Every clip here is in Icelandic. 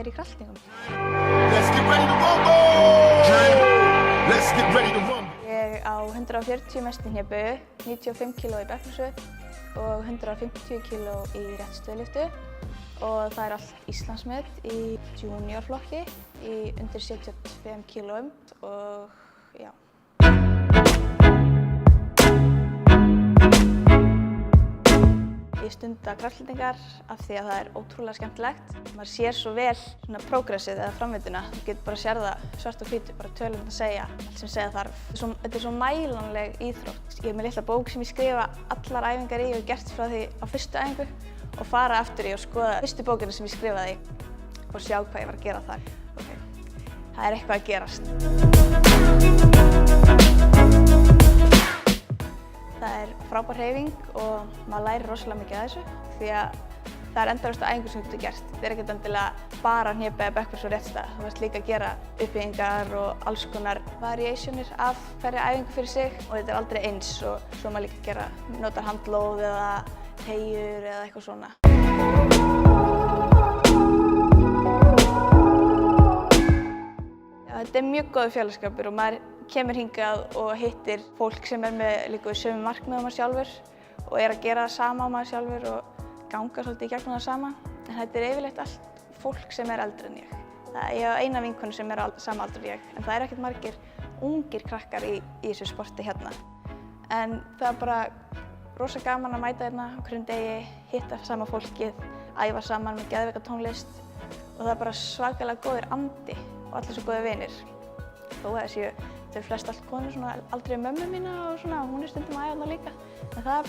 í kraftlingum. Let's get ready to rumble! Let's get ready to rumble! Ég á 140 mestu hnébu, 95 kg í bekkpressu og 150 kg í réttstöðulyftu og það allt Íslandsmet í juniorflokki í undir 75 kg og já. Ég stunda kraftlyftingar af því að það ótrúlega skemmtilegt. Maður sér svo vel prógressið eða framvinduna. Þú getur bara að sér það svart og hvítu, bara tölum að segja allt sem segja þarf. Þetta svo mælanleg íþrótt. Ég með litla bók sem ég skrifa allar æfingar í og gert frá því á fyrstu æfingu og fara aftur í og skoða fyrstu bókina sem ég skrifaði og sjá hvað ég var að gera þar. Okay. Það eitthvað að gerast. Það frábær hreyfing og maður lærir rosalega mikið af þessu því að það endalaust æfingur sem þú getur gert. Þetta ekkert endilega bara hnébi eða bekkpress og réttstað. Þú veist líka að gera uppbyggingar og alls konar variationir af hverja æfingu fyrir sig og þetta aldrei eins og svo maður líka notar handlóð eða teygjur eða eitthvað svona. Já, þetta mjög góður félagsskapur og maður kemur hingað og hittir fólk sem með líka við sömu markmið á maður sjálfur og að gera það sama á maður sjálfur og ganga svolítið í gegnum það sama. En þetta yfirleitt allt fólk sem eldri en ég. Ég á eina vinkonu sem á sama aldur en ég, en það ekkert margir ungir krakkar í þessu sporti hérna. En það bara rosa gaman að mæta hérna á hverjum degi, hitta sama fólkið, æfa saman með geðveika tónlist og það bara svakalega góður andi og allir svo góðir vinir. Þó að þau flest allt konur svona aldrei mömmu mína og svona, hún stundum að æfa þarna líka. En það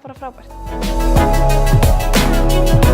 bara frábært.